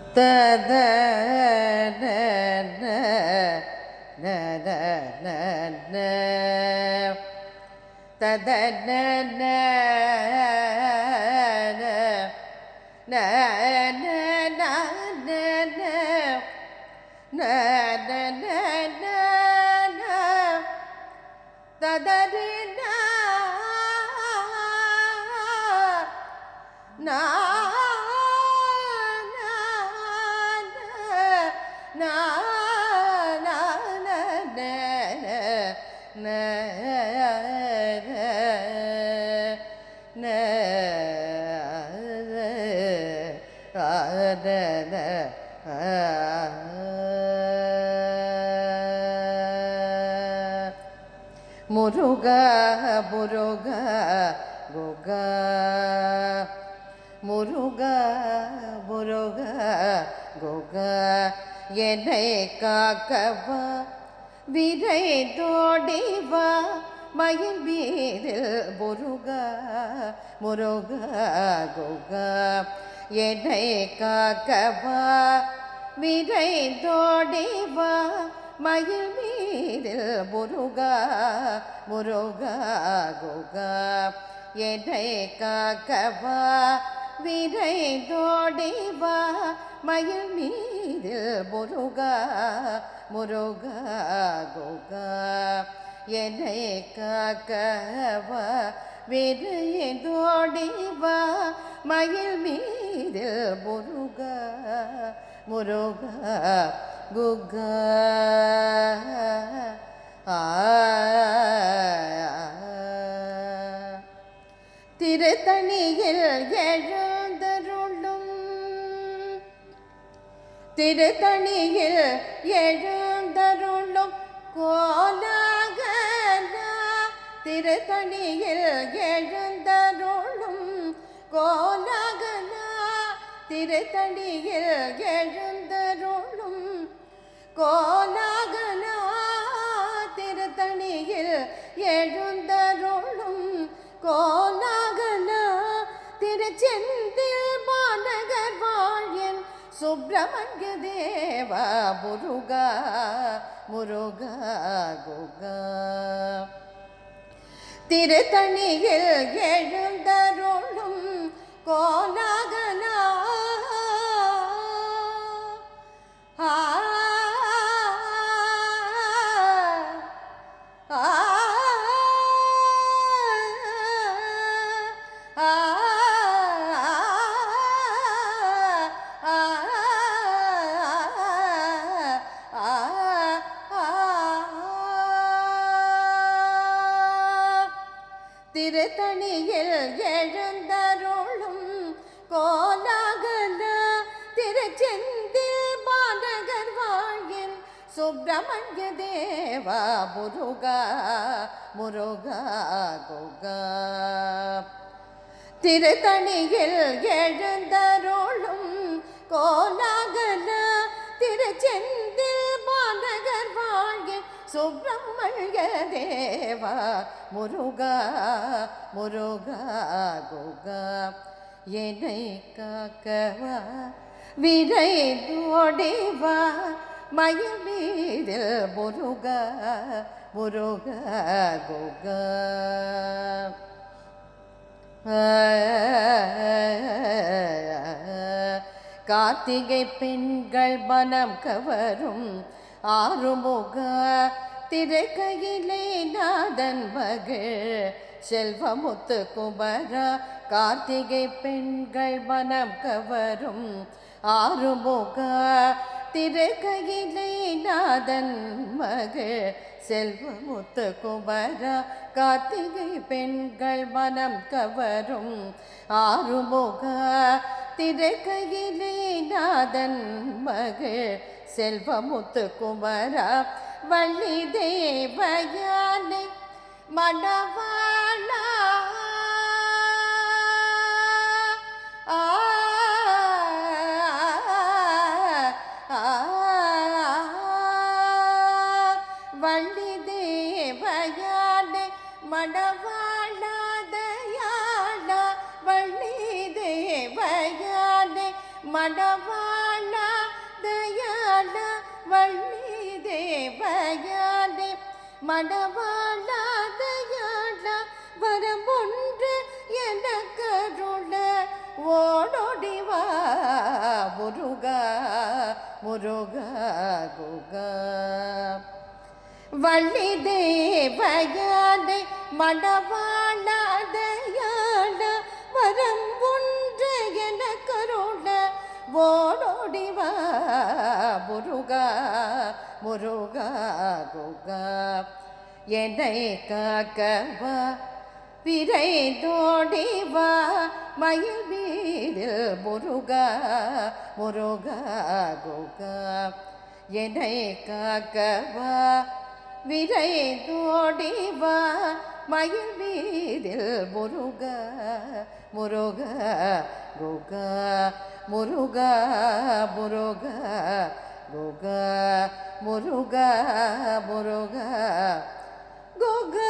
தத தத முருகா முருகா குகா முருகா முருகா குகா என்னை காக்கவா விரை தோடிவா மயில் மீதில் முருகா முருகா குகா என்னை காக்கவா விரை தோடிவா மயில் மீதில் முருகா முருகா குகா என்னை காக்கவா விரை தோடிவா மயில் மீதில் முருகா முருகா குகா என்னை காக்கவா விரை தோடிவா மயில் மீதில் முருகா முருகா குகா திருத்தணியில் எழுந்தருளும் திருத்தணியில் எழுந்தருளும் கோலாகலா திருத்தணியில் எழுந்தருளும் கோலாகலா திருத்தணியில் எழுந்தருளும் கோலாகலா திருத்தணியில் எழுந்தருளும் கோலாகலா திருச்செந்தில் மாநகர் வாழியன் சுப்பிரமணிய தேவா முருகா முருகா குகா திருத்தணியில் எழுந்தருளும் கோலாகலா திருத்தணியில் எழுந்தருளும் கோலாகலா திருச்செந்தில் மாநகர் வாழியன் சுப்பிரமணிய தேவா முருகா முருகா குகா திருத்தணியில் எழுந்தருளும் கோலாகலா திருச்செந்தில் மாநகர் வாழியன் சுப்பிரமணிய தேவா முருகா முருகா குகா என்னை காக்கவா விரை தோடிவா மயில் மீதில் முருகா முருகா குகா கார்த்திகை பெண்கள் மனம் கவரும் ஆறுமுகா திரைக்கையிலே நாதன் மகள் செல்வமுத்து குமரா கார்த்திகை பெண்கள் மனம் கவரும் ஆறுமுகா திரைக்கையிலே நாதன் மகள் செல்வமுத்து குமரா கார்த்திகை பெண்கள் மனம் கவரும் ஆறுமுகா திரைக்கையிலே நாதன் மகள் செல்வமுத்து குமரா வள்ளி தேவயானை மணவாளா வள்ளி தேவயானை மணவாளா தயாளா வள்ளி தேவயானை மணவாளா வள்ளி தேவயானே மணவாளாதையாளா வரம் ஒன்று என கருள ஓடோடிவா முருகா முருகா குகா வள்ளி தேவயானே மணவாளாதையாளா வரம் ஒன்று என கருள ஓடோடிவா முருகா முருகா குகா என்னை காக்கவா விரைந்தோடிவா மயில் மீதில் முருகா முருகா குகா என்னை காக்கவா விரைந்தோடிவா மயில் மீதில் முருகா முருகா குகா முருகா முருகா குகா முருகா முருகா குகா